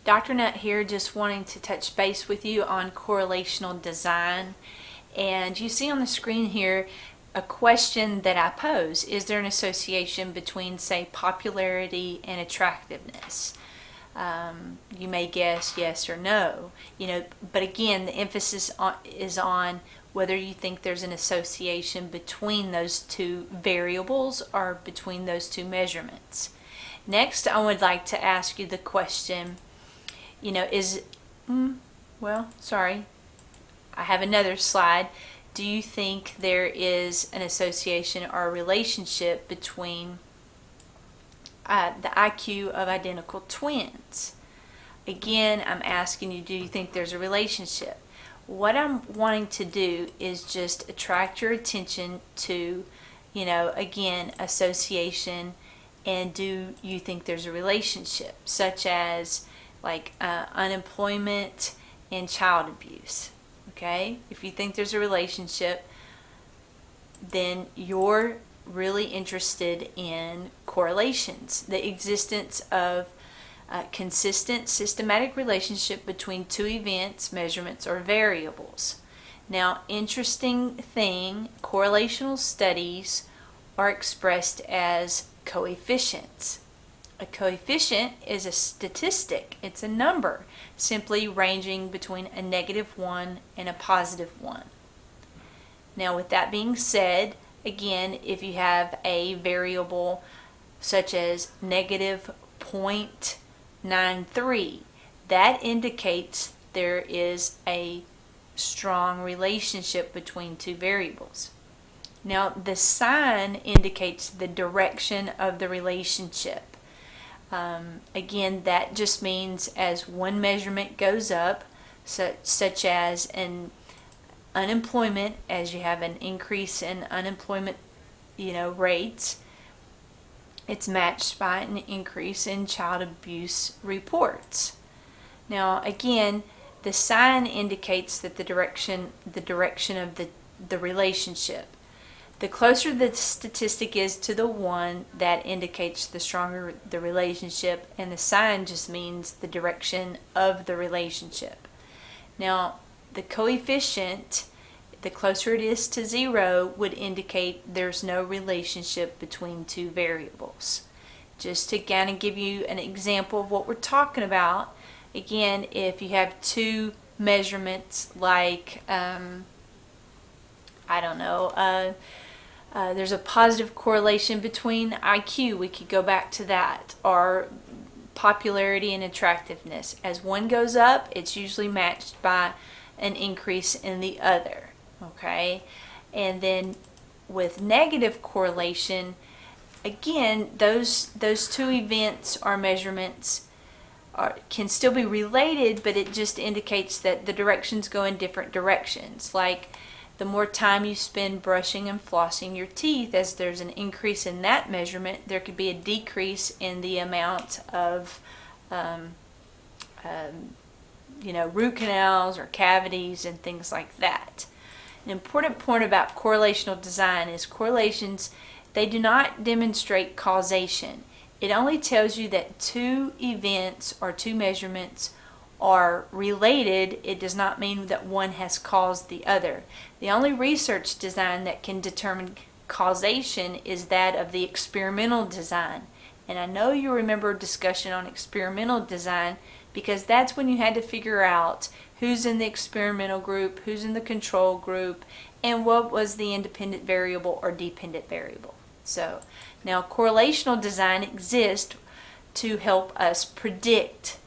Dr. Nutt here, just wanting to touch base with you on correlational design. And you see on the screen here a question that I pose. Is there an association between, say, popularity and attractiveness? You may guess yes or no, but again, the emphasis is on whether you think there's an association between those two variables or between those two measurements. Next, I would like to ask you the question, I have another slide. Do you think there is an association or a relationship between the IQ of identical twins? Again, I'm asking you, do you think there's a relationship? What I'm wanting to do is just attract your attention to, again, association, and do you think there's a relationship, such as like unemployment and child abuse. Okay, if you think there's a relationship, then you're really interested in correlations, the existence of consistent systematic relationship between two events, measurements, or variables. Now, interesting thing, correlational studies are expressed as coefficients. A coefficient is a statistic. It's a number, simply ranging between a -1 and a +1. Now, with that being said, again, if you have a variable such as -0.93, that indicates there is a strong relationship between two variables. Now, the sign indicates the direction of the relationship. Again, that just means as one measurement goes up, such as in unemployment, as you have an increase in unemployment, rates, it's matched by an increase in child abuse reports. Now, again, the sign indicates that the direction of the relationship. The closer the statistic is to the one, that indicates the stronger the relationship, and the sign just means the direction of the relationship. Now, the coefficient, the closer it is to 0, would indicate there's no relationship between two variables. Just to kind of give you an example of what we're talking about, again, if you have two measurements like, there's a positive correlation between IQ, we could go back to that, or popularity and attractiveness. As one goes up, it's usually matched by an increase in the other. Okay, and then with negative correlation, again, those two events or measurements can still be related, but it just indicates that the directions go in different directions. Like, the more time you spend brushing and flossing your teeth, as there's an increase in that measurement, there could be a decrease in the amount of root canals or cavities and things like that. An important point about correlational design is correlations, they do not demonstrate causation. It only tells you that two events or two measurements are related. It does not mean that one has caused the other. The only research design that can determine causation is that of the experimental design. And I know you remember a discussion on experimental design, because that's when you had to figure out who's in the experimental group, who's in the control group, and what was the independent variable or dependent variable. So now correlational design exists to help us predict.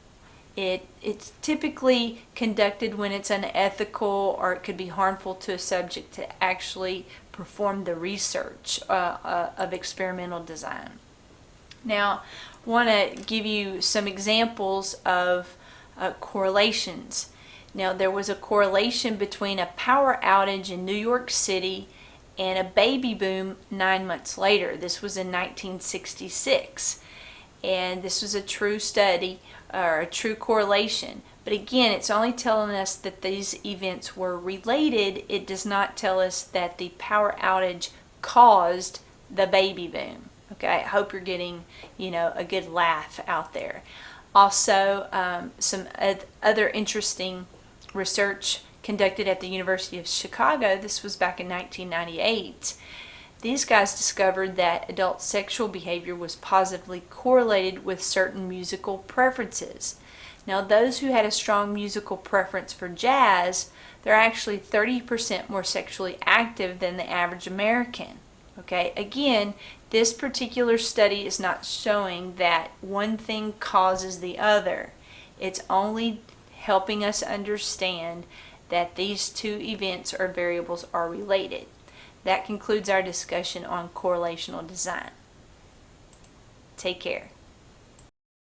It's typically conducted when it's unethical or it could be harmful to a subject to actually perform the research of experimental design. Now, I want to give you some examples of correlations. Now, there was a correlation between a power outage in New York City and a baby boom 9 months later. This was in 1966. And this was a true study, or a true correlation. But again, it's only telling us that these events were related. It does not tell us that the power outage caused the baby boom. Okay, I hope you're getting, a good laugh out there. Also, some other interesting research conducted at the University of Chicago. This was back in 1998. These guys discovered that adult sexual behavior was positively correlated with certain musical preferences. Now, those who had a strong musical preference for jazz, they're actually 30% more sexually active than the average American. Okay, again, this particular study is not showing that one thing causes the other. It's only helping us understand that these two events or variables are related. That concludes our discussion on correlational design. Take care.